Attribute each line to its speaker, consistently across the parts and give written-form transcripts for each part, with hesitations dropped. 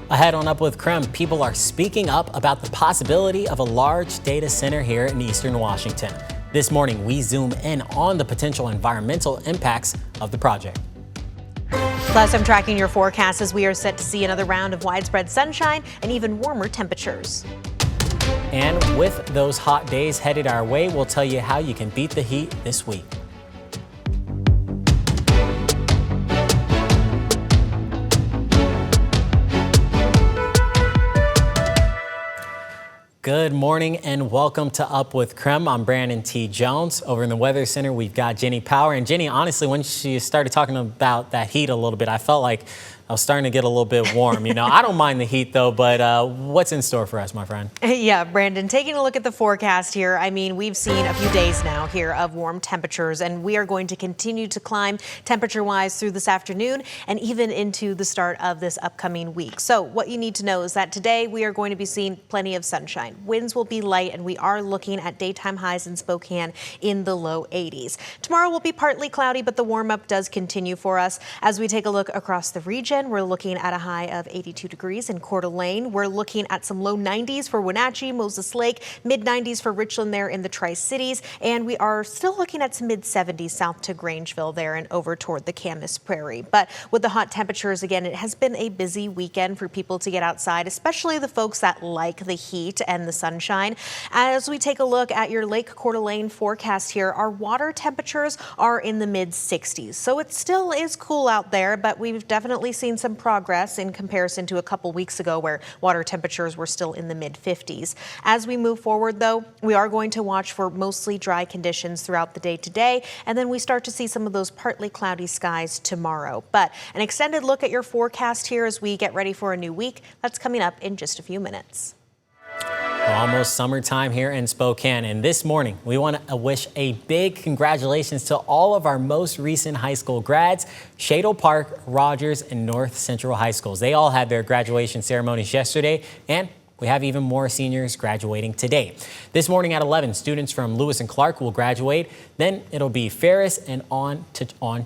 Speaker 1: Ahead on Up with KREM, people are speaking up about the possibility of a large data center here in Eastern Washington. This morning, we zoom in on the potential environmental impacts of the project.
Speaker 2: Plus, I'm tracking your forecast as we are set to see another round of widespread sunshine and even warmer temperatures.
Speaker 1: And with those hot days headed our way, we'll tell you how you can beat the heat this week. Good morning and welcome to Up with KREM. I'm Brandon T. Jones. Over in the Weather Center, we've got Jenny Power. And Jenny, honestly, when she started talking about that heat a little bit, I felt like I was starting to get a little bit warm. I don't mind the heat though, but what's in store for us, my friend?
Speaker 2: Yeah, Brandon, taking a look at the forecast here, we've seen a few days now here of warm temperatures, and we are going to continue to climb temperature-wise through this afternoon and even into the start of this upcoming week. So what you need to know is that today we are going to be seeing plenty of sunshine. Winds will be light, and we are looking at daytime highs in Spokane in the low 80s. Tomorrow will be partly cloudy, but the warm-up does continue for us. As we take a look across the region, we're looking at a high of 82 degrees in Coeur d'Alene. We're looking at some low 90s for Wenatchee, Moses Lake, mid 90s for Richland there in the Tri-Cities, and we are still looking at some mid 70s south to Grangeville there and over toward the Camas Prairie. But with the hot temperatures, again, it has been a busy weekend for people to get outside, especially the folks that like the heat and the sunshine. As we take a look at your Lake Coeur d'Alene forecast here, our water temperatures are in the mid 60s. So it still is cool out there, but we've definitely seen some progress in comparison to a couple weeks ago where water temperatures were still in the mid 50s. As we move forward, though, we are going to watch for mostly dry conditions throughout the day today, and then we start to see some of those partly cloudy skies tomorrow. But an extended look at your forecast here as we get ready for a new week, that's coming up in just a few minutes.
Speaker 1: Almost summertime here in Spokane, and this morning we want to wish a big congratulations to all of our most recent high school grads, Shadle Park, Rogers, and North Central High Schools. They all had their graduation ceremonies yesterday, and we have even more seniors graduating today. This morning at 11, students from Lewis and Clark will graduate. Then it'll be Ferris and On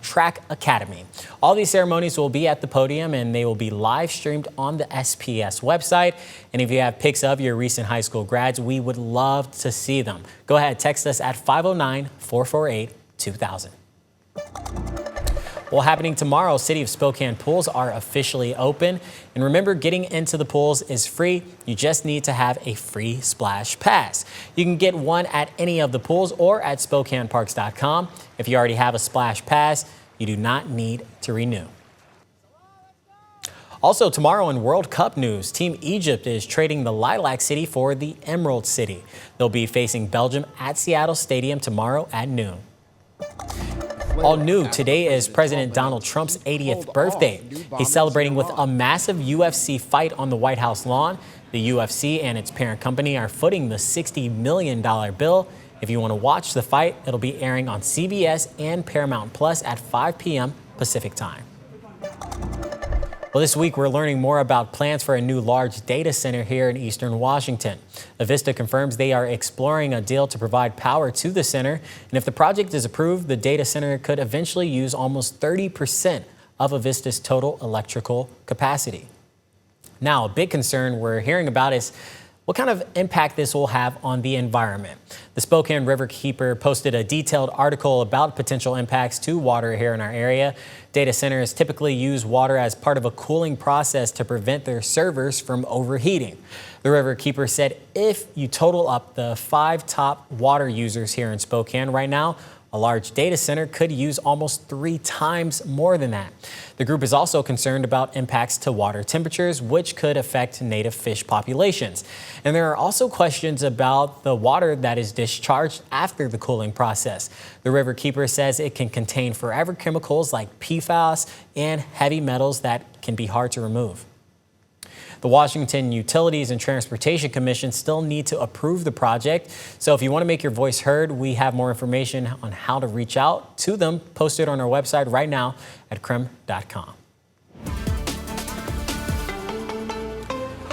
Speaker 1: Track Academy. All these ceremonies will be at the podium, and they will be live streamed on the SPS website. And if you have pics of your recent high school grads, we would love to see them. Go ahead, text us at 509-448-2000. Well, happening tomorrow, City of Spokane pools are officially open. And remember, getting into the pools is free. You just need to have a free splash pass. You can get one at any of the pools or at SpokaneParks.com. If you already have a splash pass, you do not need to renew. Also tomorrow in World Cup news, Team Egypt is trading the Lilac City for the Emerald City. They'll be facing Belgium at Seattle Stadium tomorrow at noon. All new, today is President Donald Trump's 80th birthday. He's celebrating with a massive UFC fight on the White House lawn. The UFC and its parent company are footing the $60 million bill. If you want to watch the fight, it'll be airing on CBS and Paramount Plus at 5 p.m. Pacific time. Well, this week we're learning more about plans for a new large data center here in Eastern Washington. Avista confirms they are exploring a deal to provide power to the center. And if the project is approved, the data center could eventually use almost 30% of Avista's total electrical capacity. Now, a big concern we're hearing about is what kind of impact this will have on the environment. The Spokane Riverkeeper posted a detailed article about potential impacts to water here in our area. Data centers typically use water as part of a cooling process to prevent their servers from overheating. The Riverkeeper said if you total up the 5 top water users here in Spokane right now, a large data center could use almost 3 times more than that. The group is also concerned about impacts to water temperatures, which could affect native fish populations. And there are also questions about the water that is discharged after the cooling process. The Riverkeeper says it can contain forever chemicals like PFAS and heavy metals that can be hard to remove. The Washington Utilities and Transportation Commission still need to approve the project. So if you want to make your voice heard, we have more information on how to reach out to them posted on our website right now at KREM.com.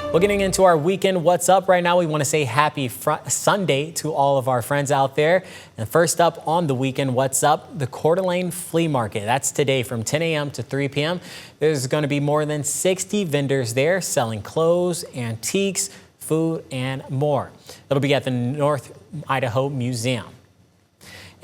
Speaker 1: Well, getting into our weekend What's Up right now, we want to say happy Sunday to all of our friends out there. And first up on the weekend What's Up, the Coeur d'Alene Flea Market. That's today from 10 a.m. to 3 p.m. There's going to be more than 60 vendors there selling clothes, antiques, food, and more. It'll be at the North Idaho Museum.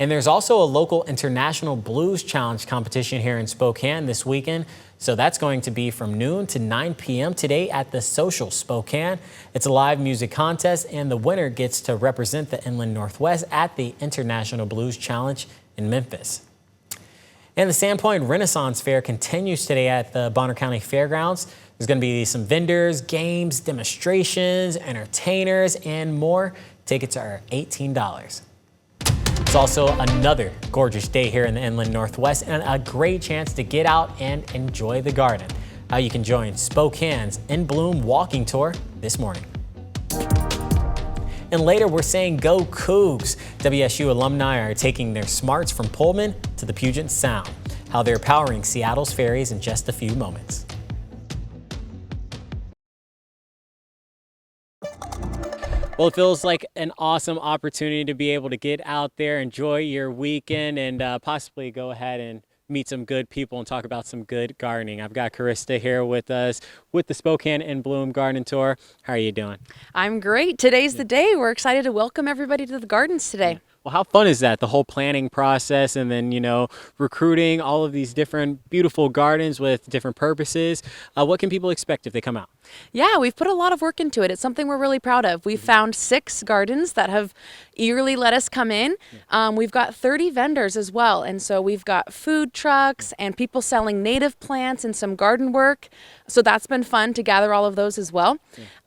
Speaker 1: And there's also a local International Blues Challenge competition here in Spokane this weekend. So that's going to be from noon to 9 p.m. today at the Social Spokane. It's a live music contest, and the winner gets to represent the Inland Northwest at the International Blues Challenge in Memphis. And the Sandpoint Renaissance Fair continues today at the Bonner County Fairgrounds. There's going to be some vendors, games, demonstrations, entertainers, and more. Tickets are $18. It's also another gorgeous day here in the Inland Northwest and a great chance to get out and enjoy the garden. You can join Spokane's In Bloom walking tour this morning. And later we're saying go Cougs. WSU alumni are taking their smarts from Pullman to the Puget Sound. How they're powering Seattle's ferries in just a few moments. Well, it feels like an awesome opportunity to be able to get out there, enjoy your weekend, and possibly go ahead and meet some good people and talk about some good gardening. I've got Karista here with us with the Spokane in Bloom Garden Tour. How are you doing?
Speaker 3: I'm great. Today's the day. We're excited to welcome everybody to the gardens today.
Speaker 1: Well, how fun is that? The whole planning process and then, recruiting all of these different beautiful gardens with different purposes. What can people expect if they come out?
Speaker 3: Yeah, we've put a lot of work into it. It's something we're really proud of. We've found 6 gardens that have eagerly let us come in. We've got 30 vendors as well. And so we've got food trucks and people selling native plants and some garden work. So that's been fun to gather all of those as well.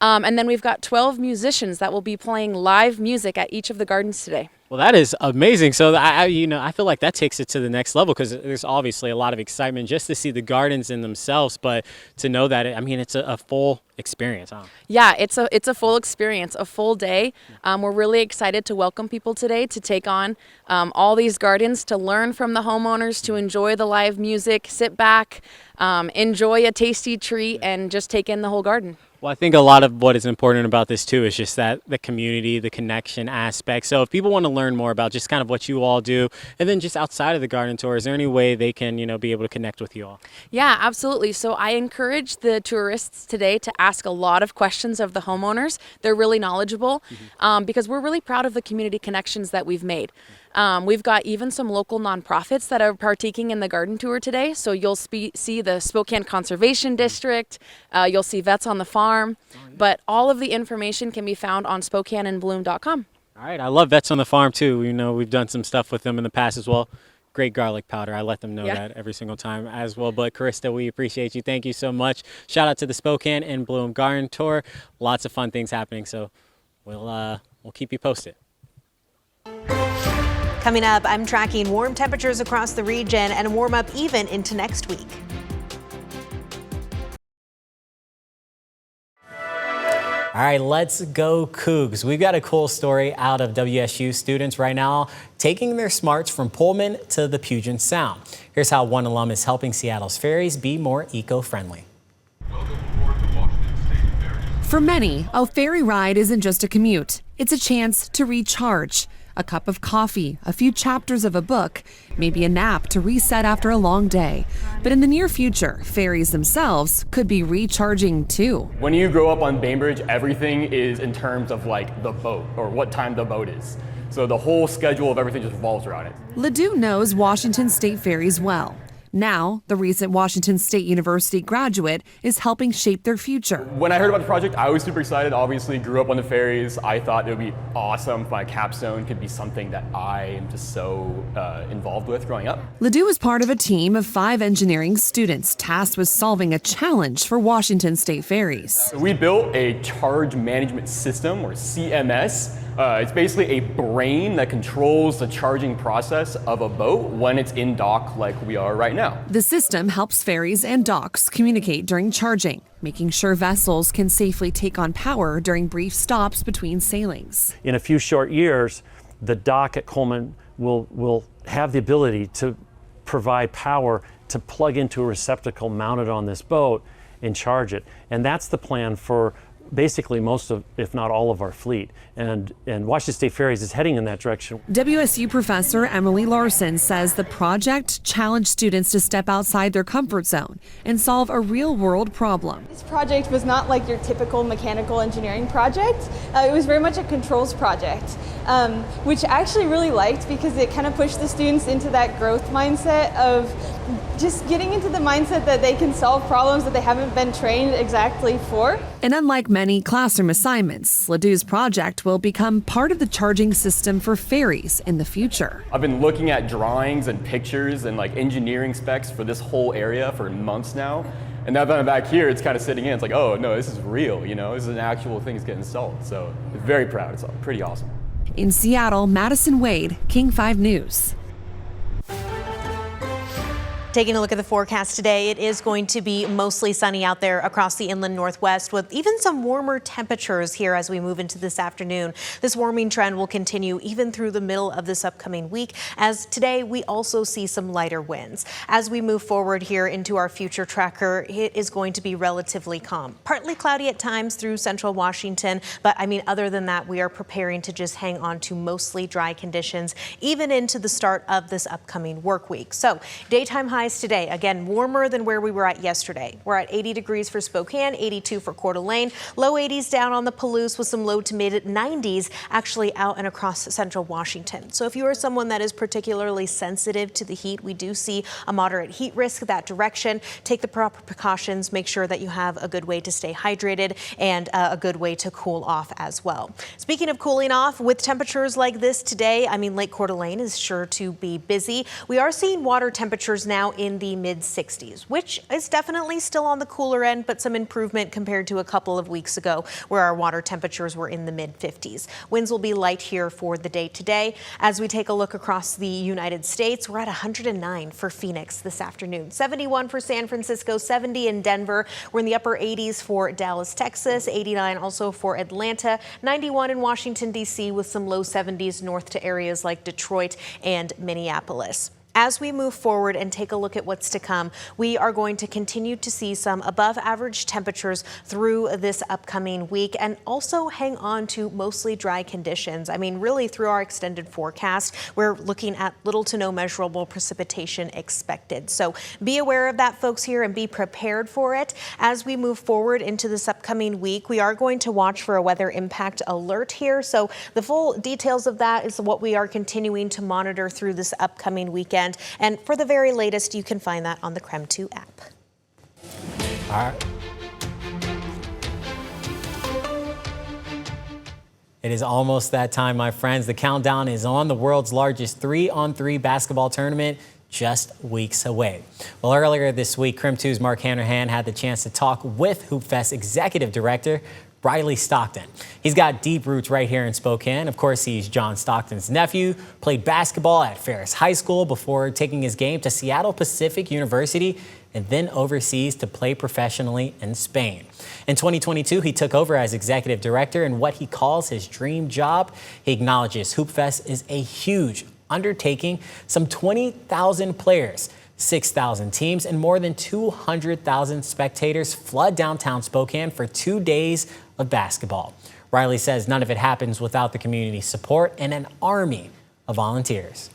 Speaker 3: And then we've got 12 musicians that will be playing live music at each of the gardens today.
Speaker 1: Well, that is amazing. So I feel like that takes it to the next level because there's obviously a lot of excitement just to see the gardens in themselves, but to know that it's a full experience. Huh?
Speaker 3: Yeah, it's a full experience, a full day. We're really excited to welcome people today to take on all these gardens, to learn from the homeowners, to enjoy the live music, sit back, enjoy a tasty treat, and just take in the whole garden.
Speaker 1: Well, I think a lot of what is important about this too is just that the community, the connection aspect. So if people want to learn more about just kind of what you all do, and then just outside of the garden tour, is there any way they can, be able to connect with you all?
Speaker 3: Yeah, absolutely. So I encourage the tourists today to ask a lot of questions of the homeowners. They're really knowledgeable because we're really proud of the community connections that we've made. We've got even some local nonprofits that are partaking in the garden tour today. So you'll see the Spokane Conservation District, you'll see Vets on the Farm, but all of the information can be found on SpokaneandBloom.com.
Speaker 1: All right, I love Vets on the Farm too. We've done some stuff with them in the past as well. Great garlic powder. I let them know that every single time as well. But Karista, we appreciate you. Thank you so much. Shout out to the Spokane in Bloom Garden Tour. Lots of fun things happening. So we'll keep you posted.
Speaker 2: Coming up, I'm tracking warm temperatures across the region and a warm up even into next week.
Speaker 1: All right, let's go Cougs. We've got a cool story out of WSU students right now taking their smarts from Pullman to the Puget Sound. Here's how one alum is helping Seattle's ferries be more eco-friendly.
Speaker 4: For many, a ferry ride isn't just a commute. It's a chance to recharge. A cup of coffee, a few chapters of a book, maybe a nap to reset after a long day. But in the near future, ferries themselves could be recharging too.
Speaker 5: When you grow up on Bainbridge, everything is in terms of like the boat or what time the boat is. So the whole schedule of everything just revolves around it.
Speaker 4: Ledoux knows Washington State ferries well. Now, the recent Washington State University graduate is helping shape their future.
Speaker 5: When I heard about the project, I was super excited. Obviously, grew up on the ferries. I thought it would be awesome if my capstone could be something that I am just so involved with growing up.
Speaker 4: Ledoux is part of a team of 5 engineering students tasked with solving a challenge for Washington State ferries.
Speaker 5: So we built a charge management system, or CMS. It's basically a brain that controls the charging process of a boat when it's in dock like we are right now.
Speaker 4: The system helps ferries and docks communicate during charging, making sure vessels can safely take on power during brief stops between sailings.
Speaker 6: In a few short years, the dock at Coleman will have the ability to provide power to plug into a receptacle mounted on this boat and charge it. And that's the plan for basically most of, if not all of our fleet. And Washington State Ferries is heading in that direction.
Speaker 4: WSU professor Emily Larson says the project challenged students to step outside their comfort zone and solve a real-world problem.
Speaker 7: This project was not like your typical mechanical engineering project. It was very much a controls project, which I actually really liked because it kind of pushed the students into that growth mindset of just getting into the mindset that they can solve problems that they haven't been trained exactly for.
Speaker 4: And unlike many classroom assignments, Ladou's project will become part of the charging system for ferries in the future.
Speaker 5: I've been looking at drawings and pictures and like engineering specs for this whole area for months now. And now that I'm back here, it's kind of sitting in. It's like, oh no, this is real, you know, this is an actual thing that's getting installed. So I'm very proud. It's pretty awesome.
Speaker 4: In Seattle, Madison Wade, King 5 News.
Speaker 2: Taking a look at the forecast today, it is going to be mostly sunny out there across the inland northwest with even some warmer temperatures here as we move into this afternoon. This warming trend will continue even through the middle of this upcoming week, as today we also see some lighter winds. As we move forward here into our future tracker, it is going to be relatively calm. Partly cloudy at times through central Washington, but I mean, other than that, we are preparing to just hang on to mostly dry conditions even into the start of this upcoming work week. So daytime highs today, again, warmer than where we were at yesterday. We're at 80 degrees for Spokane, 82 for Coeur d'Alene, low 80s down on the Palouse with some low to mid 90s actually out and across central Washington. So if you are someone that is particularly sensitive to the heat, we do see a moderate heat risk that direction. Take the proper precautions, make sure that you have a good way to stay hydrated and a good way to cool off as well. Speaking of cooling off, with temperatures like this today, I mean, Lake Coeur d'Alene is sure to be busy. We are seeing water temperatures now in the mid 60s, which is definitely still on the cooler end, but some improvement compared to a couple of weeks ago where our water temperatures were in the mid 50s. Winds will be light here for the day today. As we take a look across the United States, we're at 109 for Phoenix this afternoon, 71 for San Francisco, 70 in Denver. We're in the upper 80s for Dallas, Texas, 89 also for Atlanta, 91 in Washington, D.C. with some low 70s north to areas like Detroit and Minneapolis. As we move forward and take a look at what's to come, we are going to continue to see some above average temperatures through this upcoming week and also hang on to mostly dry conditions. I mean, really through our extended forecast, we're looking at little to no measurable precipitation expected. So be aware of that, folks, here, and be prepared for it. As we move forward into this upcoming week, we are going to watch for a weather impact alert here. So the full details of that is what we are continuing to monitor through this upcoming weekend. And for the very latest, you can find that on the KREM 2 app.
Speaker 1: All right. It is almost that time, my friends. The countdown is on. The world's largest 3-on-3 basketball tournament just weeks away. Well, earlier this week, KREM 2's Mark Hanrahan had the chance to talk with HoopFest executive director Riley Stockton. He's got deep roots right here in Spokane. Of course, he's John Stockton's nephew, played basketball at Ferris High School before taking his game to Seattle Pacific University and then overseas to play professionally in Spain. In 2022, he took over as executive director in what he calls his dream job. He acknowledges HoopFest is a huge undertaking, some 20,000 players, 6,000 teams, and more than 200,000 spectators flood downtown Spokane for 2 days of basketball. Riley says none of it happens without the community support and an army of volunteers.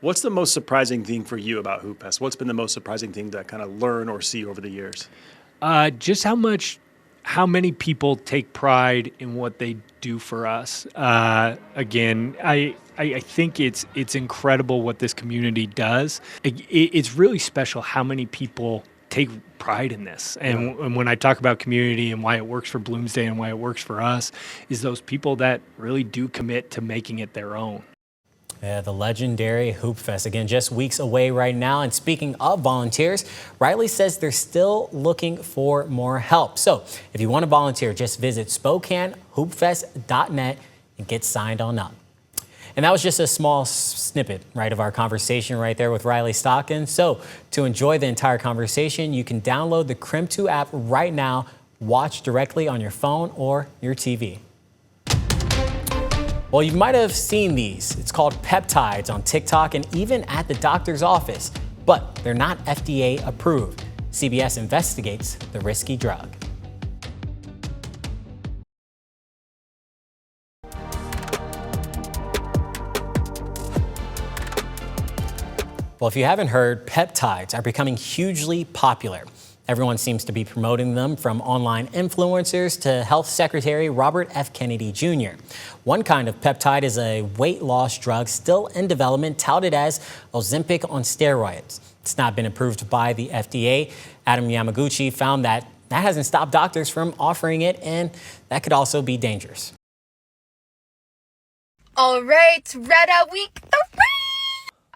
Speaker 8: What's the most surprising thing for you about HoopFest? What's been the most surprising thing to kind of learn or see over the years?
Speaker 9: Just how many people take pride in what they do for us. Again, I think it's incredible what this community does. It's really special how many people take pride in this. And when I talk about community and why it works for Bloomsday and why it works for us, is those people that really do commit to making it their own.
Speaker 1: Yeah, the legendary HoopFest, again, just weeks away right now. And speaking of volunteers, Riley says they're still looking for more help. So if you want to volunteer, just visit SpokaneHoopFest.net and get signed on up. And that was just a small snippet, right, of our conversation right there with Riley Stockton. So to enjoy the entire conversation, you can download the KREM 2 app right now, watch directly on your phone or your TV. Well, you might have seen these. It's called peptides on TikTok and even at the doctor's office, but they're not FDA approved. CBS investigates the risky drug. Well, if you haven't heard, peptides are becoming hugely popular. Everyone seems to be promoting them, from online influencers to Health Secretary Robert F. Kennedy Jr. One kind of peptide is a weight loss drug still in development, touted as Ozempic on steroids. It's not been approved by the FDA. Adam Yamaguchi found that hasn't stopped doctors from offering it, and that could also be dangerous.
Speaker 10: All right, Retta Week 3!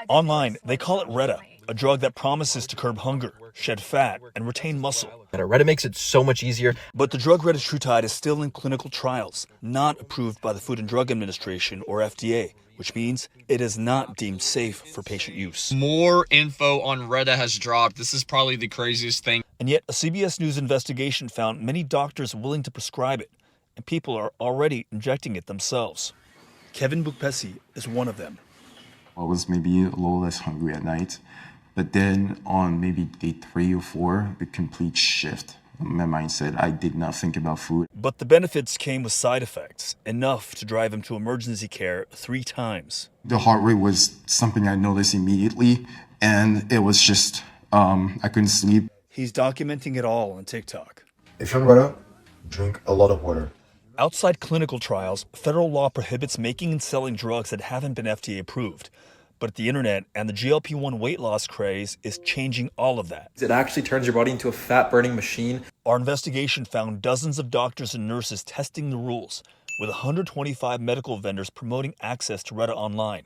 Speaker 11: Online, they call it Retta, a drug that promises to curb hunger, shed fat, and retain muscle.
Speaker 12: Retta makes it so much easier.
Speaker 11: But the drug retatrutide is still in clinical trials, not approved by the Food and Drug Administration or FDA, which means it is not deemed safe for patient use.
Speaker 12: More info on Retta has dropped. This is probably the craziest thing.
Speaker 11: And yet, a CBS News investigation found many doctors willing to prescribe it, and people are already injecting it themselves. Kevin Bukpesi is one of them.
Speaker 13: I was maybe a little less hungry at night, but then on maybe day 3 or 4, the complete shift in my mindset. I did not think about food.
Speaker 11: But the benefits came with side effects, enough to drive him to emergency care 3 times.
Speaker 13: The heart rate was something I noticed immediately, and it was just, I couldn't sleep.
Speaker 11: He's documenting it all on TikTok.
Speaker 14: If you're on Retta, drink a lot of water.
Speaker 11: Outside clinical trials, federal law prohibits making and selling drugs that haven't been FDA approved. But the internet and the GLP-1 weight loss craze is changing all of that.
Speaker 12: It actually turns your body into a fat-burning machine.
Speaker 11: Our investigation found dozens of doctors and nurses testing the rules, with 125 medical vendors promoting access to Retta online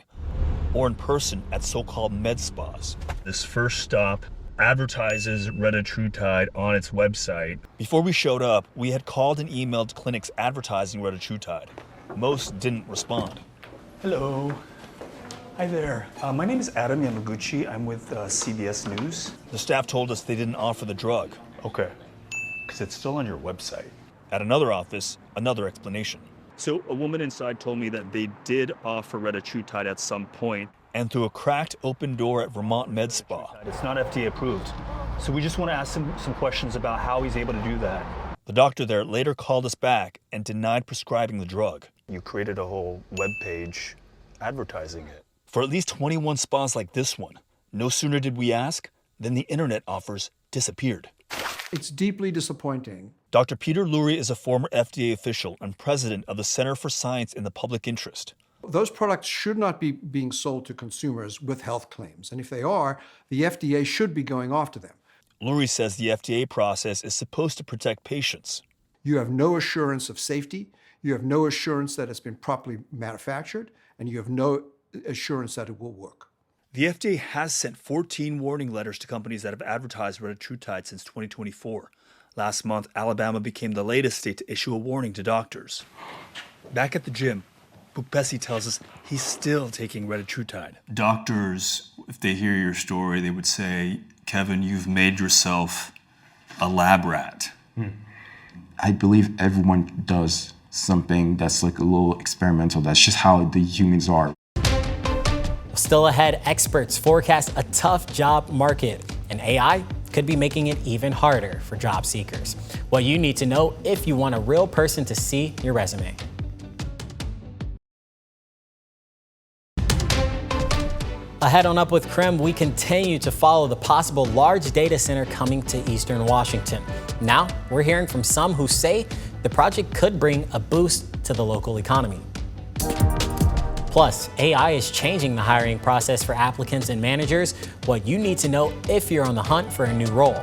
Speaker 11: or in person at so-called med spas. This first stop advertises retatrutide on its website. Before we showed up, we had called and emailed clinics advertising retatrutide. Most didn't respond.
Speaker 15: Hello. Hi there. My name is Adam Yamaguchi. I'm with CBS News.
Speaker 11: The staff told us they didn't offer the drug.
Speaker 15: Okay, because it's still on your website.
Speaker 11: At another office, another explanation. So a woman inside told me that they did offer retatrutide at some point, and through a cracked open door at Vermont Med Spa.
Speaker 15: It's not FDA approved. So we just want to ask him some questions about how he's able to do that.
Speaker 11: The doctor there later called us back and denied prescribing the drug.
Speaker 15: You created a whole web page advertising it.
Speaker 11: For at least 21 spas like this one, no sooner did we ask than the internet offers disappeared.
Speaker 16: It's deeply disappointing.
Speaker 11: Dr. Peter Lurie is a former FDA official and president of the Center for Science in the Public Interest.
Speaker 16: Those products should not be being sold to consumers with health claims. And if they are, the FDA should be going after them.
Speaker 11: Lurie says the FDA process is supposed to protect patients.
Speaker 16: You have no assurance of safety. You have no assurance that it's been properly manufactured. And you have no assurance that it will work.
Speaker 11: The FDA has sent 14 warning letters to companies that have advertised retatrutide since 2024. Last month, Alabama became the latest state to issue a warning to doctors. Back at the gym, Bukpesi tells us he's still taking retatrutide.
Speaker 17: Doctors, if they hear your story, they would say, Kevin, you've made yourself a lab rat.
Speaker 13: I believe everyone does something that's like a little experimental. That's just how the humans are.
Speaker 1: Still ahead, experts forecast a tough job market, and AI could be making it even harder for job seekers. What you need to know if you want a real person to see your resume. Ahead on Up with KREM, we continue to follow the possible large data center coming to Eastern Washington. Now, we're hearing from some who say the project could bring a boost to the local economy. Plus, AI is changing the hiring process for applicants and managers. What you need to know if you're on the hunt for a new role.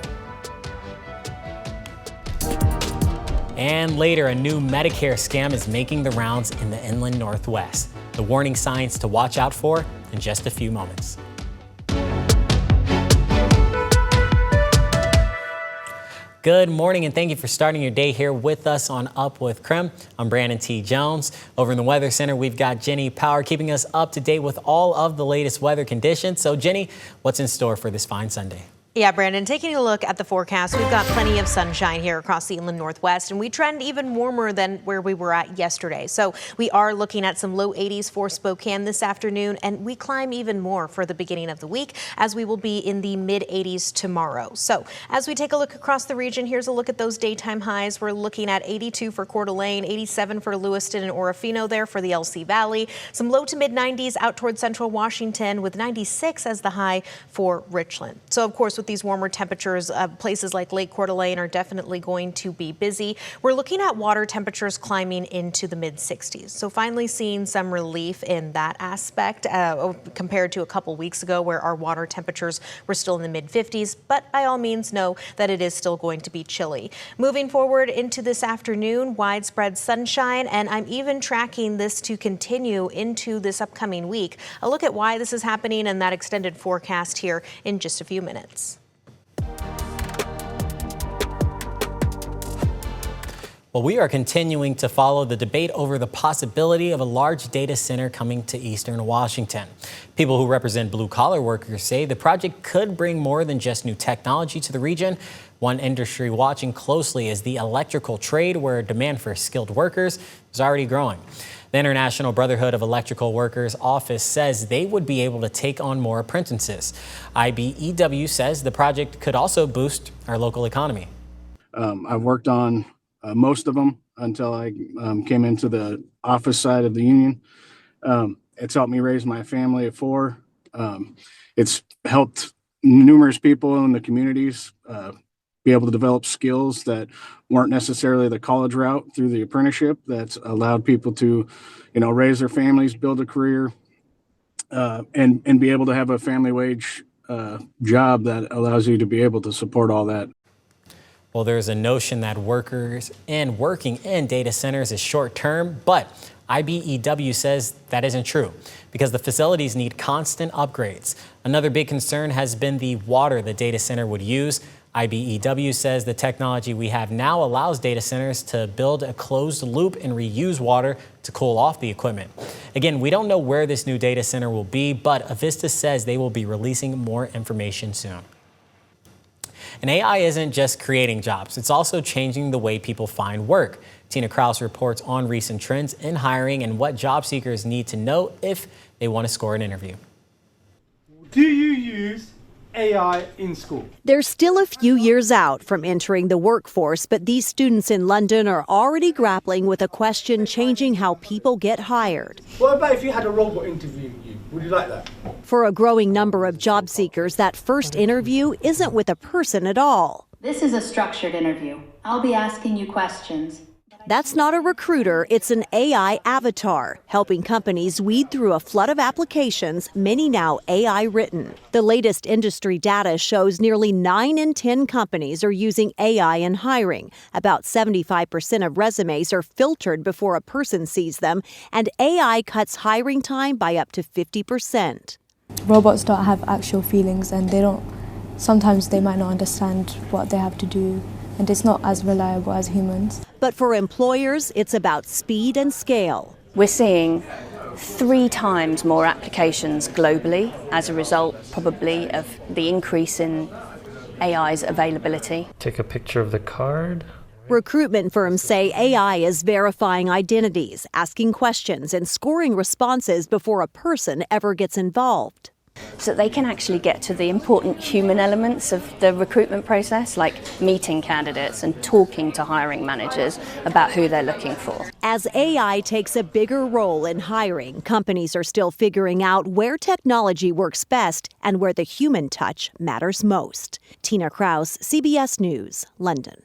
Speaker 1: And later, a new Medicare scam is making the rounds in the inland Northwest. The warning signs to watch out for in just a few moments. Good morning, and thank you for starting your day here with us on Up with KREM. I'm Brandon T. Jones. Over in the Weather Center, we've got Jenny Power keeping us up to date with all of the latest weather conditions. So, Jenny, what's in store for this fine Sunday?
Speaker 2: Yeah, Brandon, taking a look at the forecast, we've got plenty of sunshine here across the inland northwest, and we trend even warmer than where we were at yesterday. So we are looking at some low 80s for Spokane this afternoon, and we climb even more for the beginning of the week as we will be in the mid 80s tomorrow. So as we take a look across the region, here's a look at those daytime highs. We're looking at 82 for Coeur d'Alene, 87 for Lewiston and Orofino there for the LC Valley. Some low to mid 90s out towards central Washington with 96 as the high for Richland. So of course, with these warmer temperatures, places like Lake Coeur d'Alene are definitely going to be busy. We're looking at water temperatures climbing into the mid 60s. So finally seeing some relief in that aspect compared to a couple weeks ago where our water temperatures were still in the mid 50s. But by all means know that it is still going to be chilly. Moving forward into this afternoon, widespread sunshine, and I'm even tracking this to continue into this upcoming week. A look at why this is happening and that extended forecast here in just a few minutes.
Speaker 1: Well, we are continuing to follow the debate over the possibility of a large data center coming to eastern Washington. People who represent blue-collar workers say the project could bring more than just new technology to the region. One industry watching closely is the electrical trade, where demand for skilled workers is already growing. The International Brotherhood of Electrical Workers office says they would be able to take on more apprentices. IBEW says the project could also boost our local economy.
Speaker 18: I've worked on most of them until I came into the office side of the union. It's helped me raise my family of 4. It's helped numerous people in the communities be able to develop skills that weren't necessarily the college route through the apprenticeship. That's allowed people to, raise their families, build a career, and be able to have a family wage job that allows you to be able to support all that.
Speaker 1: Well, there's a notion that workers and working in data centers is short term, but IBEW says that isn't true because the facilities need constant upgrades. Another big concern has been the water the data center would use. IBEW says the technology we have now allows data centers to build a closed loop and reuse water to cool off the equipment. Again, we don't know where this new data center will be, but Avista says they will be releasing more information soon. And AI isn't just creating jobs, it's also changing the way people find work. Tina Kraus reports on recent trends in hiring and what job seekers need to know if they want to score an interview.
Speaker 19: Do you use AI in school?
Speaker 20: They're still a few years out from entering the workforce, but these students in London are already grappling with a question changing how people get hired.
Speaker 19: What about if you had a robot interview you? Would you like that?
Speaker 20: For a growing number of job seekers, that first interview isn't with a person at all.
Speaker 21: This is a structured interview. I'll be asking you questions.
Speaker 20: That's not a recruiter, it's an AI avatar, helping companies weed through a flood of applications, many now AI written. The latest industry data shows nearly 9 in 10 companies are using AI in hiring. About 75% of resumes are filtered before a person sees them, and AI cuts hiring time by up to 50%.
Speaker 22: Robots don't have actual feelings, and sometimes they might not understand what they have to do, and it's not as reliable as humans.
Speaker 20: But for employers, it's about speed and scale.
Speaker 23: We're seeing 3 times more applications globally as a result, probably, of the increase in AI's availability.
Speaker 24: Take a picture of the card.
Speaker 20: Recruitment firms say AI is verifying identities, asking questions, and scoring responses before a person ever gets involved.
Speaker 23: So that they can actually get to the important human elements of the recruitment process, like meeting candidates and talking to hiring managers about who they're looking for.
Speaker 20: As AI takes a bigger role in hiring, companies are still figuring out where technology works best and where the human touch matters most. Tina Kraus, CBS News, London.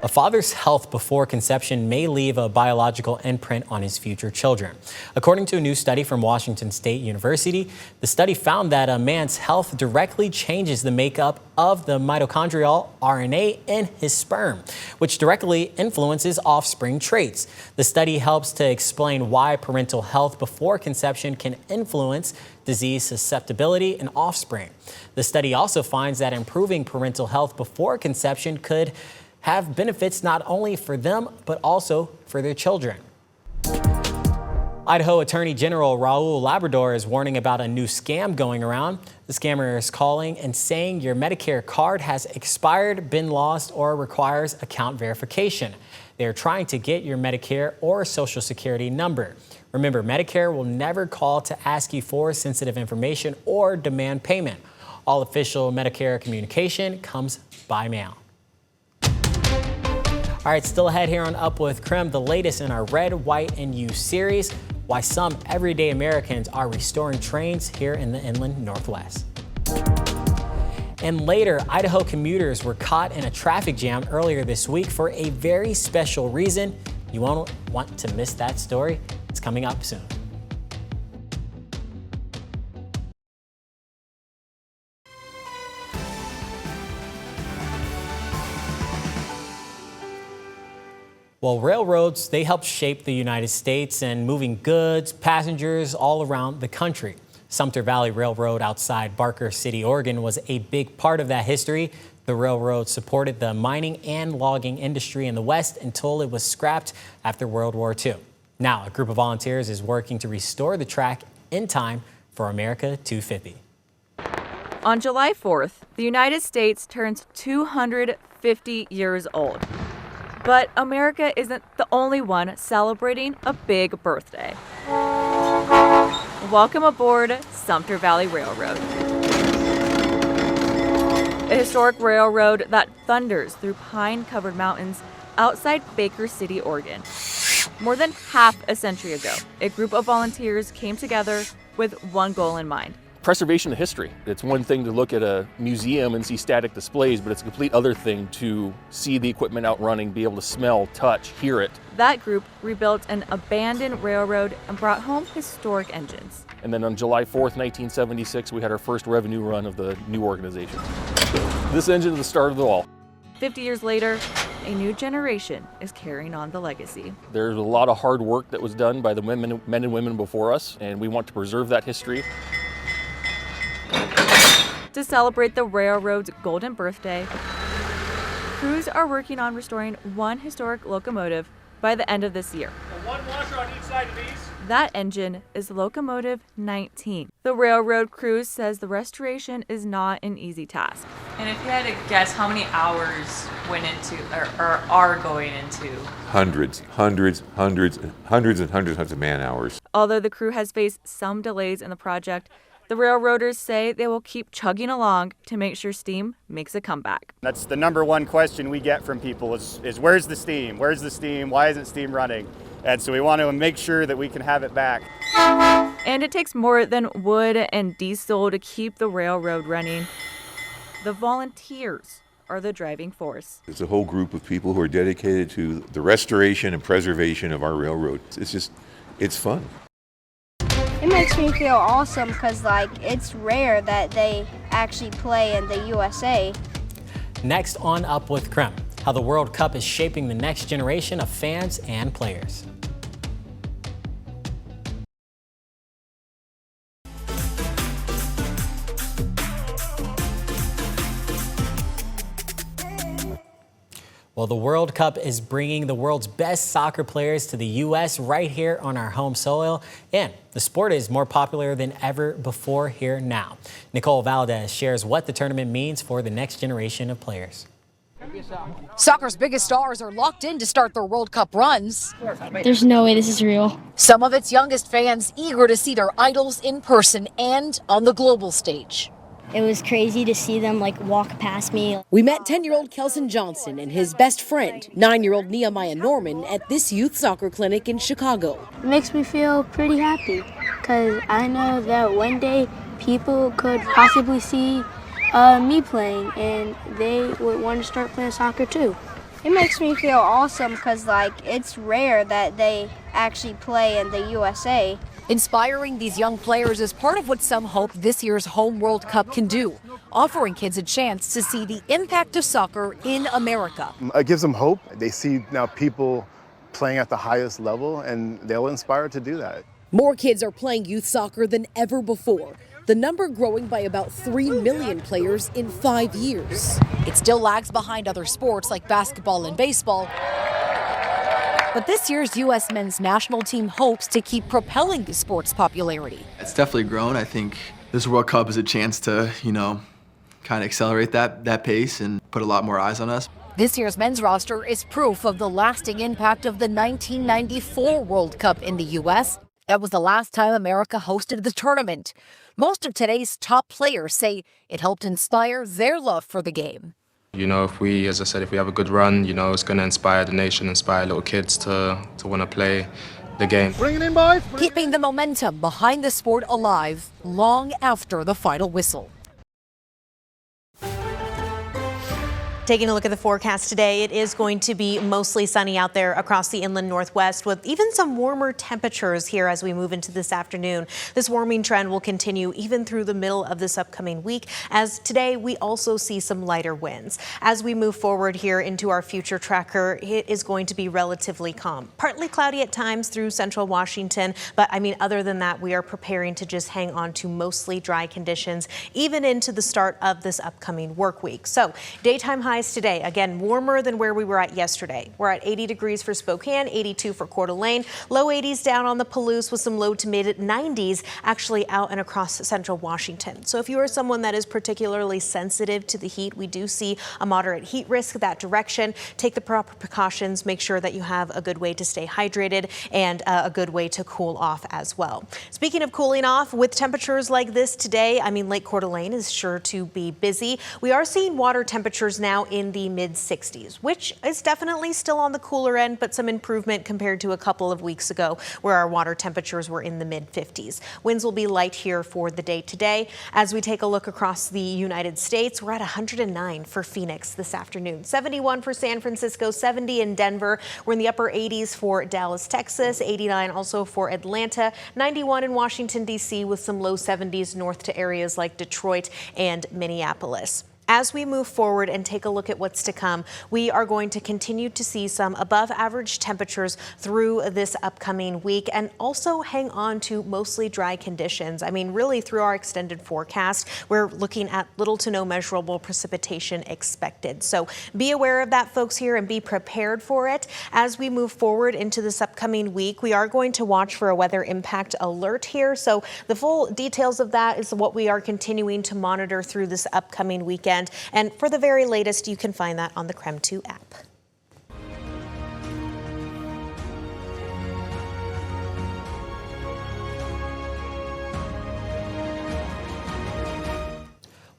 Speaker 1: A father's health before conception may leave a biological imprint on his future children. According to a new study from Washington State University, the study found that a man's health directly changes the makeup of the mitochondrial RNA in his sperm, which directly influences offspring traits. The study helps to explain why parental health before conception can influence disease susceptibility in offspring. The study also finds that improving parental health before conception could have benefits not only for them, but also for their children. Idaho Attorney General Raul Labrador is warning about a new scam going around. The scammer is calling and saying your Medicare card has expired, been lost, or requires account verification. They are trying to get your Medicare or Social Security number. Remember, Medicare will never call to ask you for sensitive information or demand payment. All official Medicare communication comes by mail. All right, still ahead here on Up with KREM, the latest in our Red, White, and You series, why some everyday Americans are restoring trains here in the inland Northwest. And later, Idaho commuters were caught in a traffic jam earlier this week for a very special reason. You won't want to miss that story. It's coming up soon. Well, railroads, they help shape the United States and moving goods, passengers all around the country. Sumter Valley Railroad outside Barker City, Oregon was a big part of that history. The railroad supported the mining and logging industry in the West until it was scrapped after World War II. Now, a group of volunteers is working to restore the track in time for America 250.
Speaker 3: On July 4th, the United States turns 250 years old. But America isn't the only one celebrating a big birthday. Welcome aboard Sumter Valley Railroad. A historic railroad that thunders through pine-covered mountains outside Baker City, Oregon. More than half a century ago, a group of volunteers came together with one goal in mind.
Speaker 5: Preservation of history. It's one thing to look at a museum and see static displays, but it's a complete other thing to see the equipment out running, be able to smell, touch, hear it.
Speaker 3: That group rebuilt an abandoned railroad and brought home historic engines.
Speaker 5: And then on July 4th, 1976, we had our first revenue run of the new organization. This engine is the start of it all.
Speaker 3: 50 years later, a new generation is carrying on the legacy.
Speaker 5: There's a lot of hard work that was done by the men and women before us, and we want to preserve that history.
Speaker 3: To celebrate the railroad's golden birthday, crews are working on restoring one historic locomotive by the end of this year.
Speaker 9: One washer on each side of these.
Speaker 3: That engine is locomotive 19. The railroad crew says the restoration is not an easy task.
Speaker 6: And if you had to guess how many hours went into or are going into?
Speaker 7: Hundreds of man hours.
Speaker 3: Although the crew has faced some delays in the project, the railroaders say they will keep chugging along to make sure steam makes a comeback.
Speaker 25: That's the number one question we get from people is where's the steam? Where's the steam? Why isn't steam running? And so we want to make sure that we can have it back.
Speaker 3: And it takes more than wood and diesel to keep the railroad running. The volunteers are the driving force.
Speaker 7: It's a whole group of people who are dedicated to the restoration and preservation of our railroad. It's fun.
Speaker 26: It makes me feel awesome because, it's rare that they actually play in the USA.
Speaker 1: Next on Up with KREM, how the World Cup is shaping the next generation of fans and players. Well, the World Cup is bringing the world's best soccer players to the U.S. right here on our home soil, and the sport is more popular than ever before here now. Nicole Valdez shares what the tournament means for the next generation of players.
Speaker 27: Soccer's biggest stars are locked in to start their World Cup runs.
Speaker 22: There's no way this is real.
Speaker 27: Some of its youngest fans eager to see their idols in person and on the global stage.
Speaker 22: It was crazy to see them walk past me.
Speaker 27: We met 10-year-old Kelson Johnson and his best friend, 9-year-old Nehemiah Norman, at this youth soccer clinic in Chicago.
Speaker 22: It makes me feel pretty happy because I know that one day people could possibly see me playing and they would want to start playing soccer too.
Speaker 26: It makes me feel awesome because, it's rare that they actually play in the USA.
Speaker 27: Inspiring these young players is part of what some hope this year's home World Cup can do, offering kids a chance to see the impact of soccer in America.
Speaker 28: It gives them hope. They see now people playing at the highest level, and they'll inspire to do that.
Speaker 27: More kids are playing youth soccer than ever before, the number growing by about 3 million players in 5 years. It still lags behind other sports like basketball and baseball, But this year's U.S. men's national team hopes to keep propelling the sport's popularity.
Speaker 4: It's definitely grown. I think this World Cup is a chance to, kind of accelerate that pace and put a lot more eyes on us.
Speaker 27: This year's men's roster is proof of the lasting impact of the 1994 World Cup in the U.S. That was the last time America hosted the tournament. Most of today's top players say it helped inspire their love for the game.
Speaker 8: If we have a good run, it's going to inspire the nation, inspire little kids to want to play the game.
Speaker 19: Bring it in, boys.
Speaker 27: Keeping the momentum behind the sport alive long after the final whistle.
Speaker 2: Taking a look at the forecast today, it is going to be mostly sunny out there across the inland northwest with even some warmer temperatures here as we move into this afternoon. This warming trend will continue even through the middle of this upcoming week, as today we also see some lighter winds. As we move forward here into our future tracker, it is going to be relatively calm. Partly cloudy at times through central Washington, but other than that, we are preparing to just hang on to mostly dry conditions even into the start of this upcoming work week. So daytime highs today, again, warmer than where we were at yesterday. We're at 80 degrees for Spokane, 82 for Coeur d'Alene, low 80s down on the Palouse with some low to mid 90s actually out and across central Washington. So if you are someone that is particularly sensitive to the heat, we do see a moderate heat risk that direction. Take the proper precautions, make sure that you have a good way to stay hydrated and a good way to cool off as well. Speaking of cooling off, with temperatures like this today, Lake Coeur d'Alene is sure to be busy. We are seeing water temperatures now in the mid 60s, which is definitely still on the cooler end, but some improvement compared to a couple of weeks ago where our water temperatures were in the mid 50s. Winds will be light here for the day today. As we take a look across the United States, we're at 109 for Phoenix this afternoon, 71 for San Francisco, 70 in Denver. We're in the upper 80s for Dallas, Texas, 89 also for Atlanta, 91 in Washington, D.C. with some low 70s north to areas like Detroit and Minneapolis. As we move forward and take a look at what's to come, we are going to continue to see some above average temperatures through this upcoming week and also hang on to mostly dry conditions. Really through our extended forecast, we're looking at little to no measurable precipitation expected. So be aware of that, folks, here, and be prepared for it. As we move forward into this upcoming week, we are going to watch for a weather impact alert here. So the full details of that is what we are continuing to monitor through this upcoming weekend. And for the very latest, you can find that on the KREM 2 app.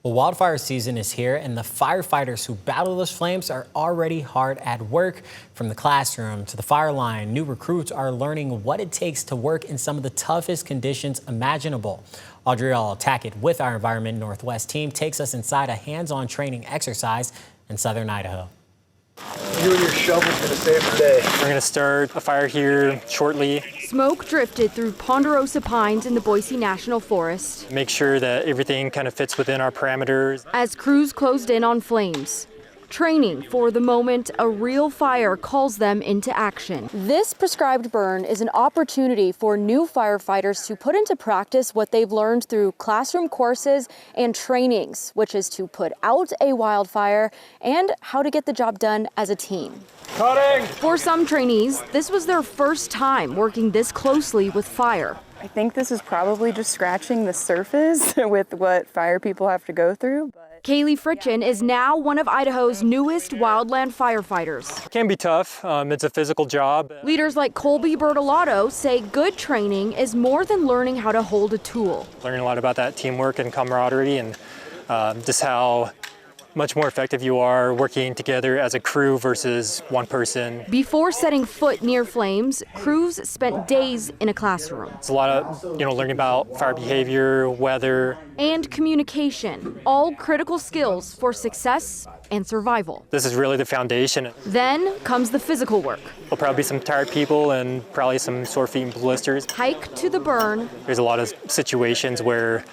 Speaker 1: Well, wildfire season is here, and the firefighters who battle those flames are already hard at work. From the classroom to the fire line, new recruits are learning what it takes to work in some of the toughest conditions imaginable. Audrielle Tackett with our Environment Northwest team takes us inside a hands-on training exercise in southern Idaho.
Speaker 10: You and your shovel's going to save the day.
Speaker 11: We're going to start a fire here shortly.
Speaker 12: Smoke drifted through ponderosa pines in the Boise National Forest.
Speaker 11: Make sure that everything kind of fits within our parameters.
Speaker 12: As crews closed in on flames. Training for the moment a real fire calls them into action. This prescribed burn is an opportunity for new firefighters to put into practice what they've learned through classroom courses and trainings, which is to put out a wildfire and how to get the job done as a team.
Speaker 10: Cutting!
Speaker 12: For some trainees, this was their first time working this closely with fire.
Speaker 14: I think this is probably just scratching the surface with what fire people have to go through.
Speaker 12: Kaylee Fritchen is now one of Idaho's newest wildland firefighters.
Speaker 11: It can be tough. It's a physical job.
Speaker 12: Leaders like Colby Bertolotto say good training is more than learning how to hold a tool.
Speaker 11: Learning a lot about that teamwork and camaraderie and just how much more effective you are working together as a crew versus one person.
Speaker 12: Before setting foot near flames, crews spent days in a classroom.
Speaker 11: It's a lot of, learning about fire behavior, weather,
Speaker 12: and communication, all critical skills for success and survival.
Speaker 11: This is really the foundation.
Speaker 12: Then comes the physical work.
Speaker 11: There'll probably be some tired people and probably some sore feet and blisters.
Speaker 12: Hike to the burn.
Speaker 11: There's a lot of situations where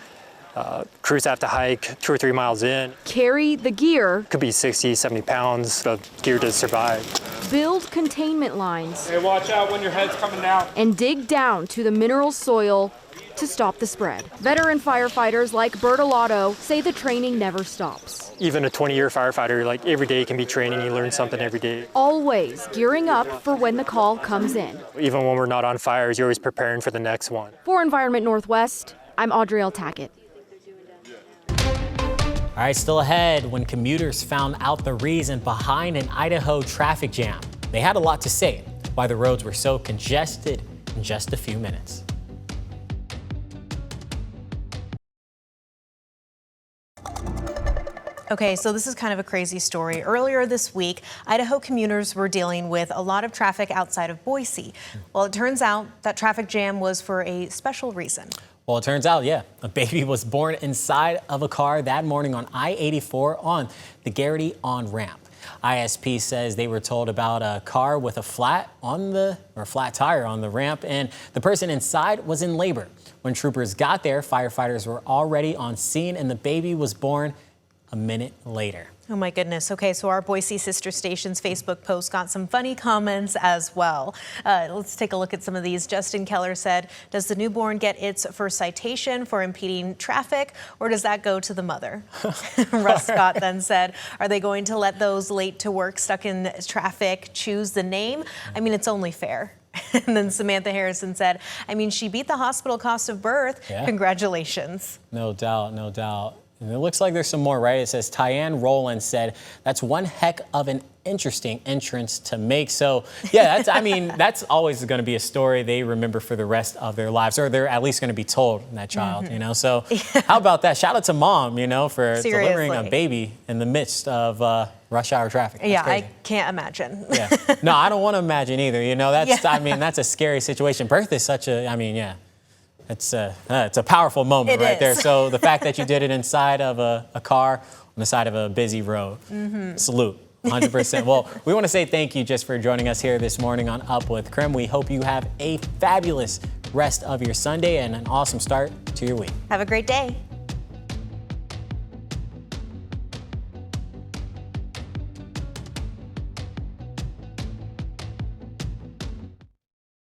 Speaker 11: crews have to hike 2 or 3 miles in.
Speaker 12: Carry the gear.
Speaker 11: Could be 60, 70 pounds of gear to survive.
Speaker 12: Build containment lines.
Speaker 19: Hey, watch out when your head's coming down.
Speaker 12: And dig down to the mineral soil to stop the spread. Veteran firefighters like Bertolotto say the training never stops.
Speaker 11: Even a 20-year firefighter, like every day can be training. You learn something every day.
Speaker 12: Always gearing up for when the call comes in.
Speaker 11: Even when we're not on fires, you're always preparing for the next one.
Speaker 12: For Environment Northwest, I'm Audrielle Tackett.
Speaker 1: All right, still ahead, when commuters found out the reason behind an Idaho traffic jam, they had a lot to say why the roads were so congested in just a few minutes.
Speaker 2: Okay, so this is kind of a crazy story. Earlier this week, Idaho commuters were dealing with a lot of traffic outside of Boise. Well, it turns out that traffic jam was for a special reason.
Speaker 1: Well, it turns out, yeah, a baby was born inside of a car that morning on I-84 on the Garrity on-ramp. ISP says they were told about a car with a flat tire on the ramp, and the person inside was in labor. When troopers got there, firefighters were already on scene, and the baby was born a minute later.
Speaker 2: Oh my goodness. Okay, so our Boise Sister Station's Facebook post got some funny comments as well. Let's take a look at some of these. Justin Keller said, does the newborn get its first citation for impeding traffic, or does that go to the mother? Russ Scott then said, are they going to let those late to work stuck in traffic choose the name? I mean, it's only fair. And then Samantha Harrison said, I mean, she beat the hospital cost of birth. Yeah. Congratulations.
Speaker 1: No doubt, no doubt. And it looks like there's some more, right? It says Tyann Rowland said, that's one heck of an interesting entrance to make. So yeah, that's always going to be a story they remember for the rest of their lives, or they're at least going to be told, that child, you know? So how about that? Shout out to mom, you know, for delivering a baby in the midst of rush hour traffic. That's crazy.
Speaker 2: I can't imagine.
Speaker 1: Yeah. No, I don't want to imagine either. You know, that's a scary situation. Birth is such a, it's a powerful moment right there. So the fact that you did it inside of a car on the side of a busy road, salute, 100%. Well, we want to say thank you just for joining us here this morning on Up with KREM. We hope you have a fabulous rest of your Sunday and an awesome start to your week.
Speaker 2: Have a great day.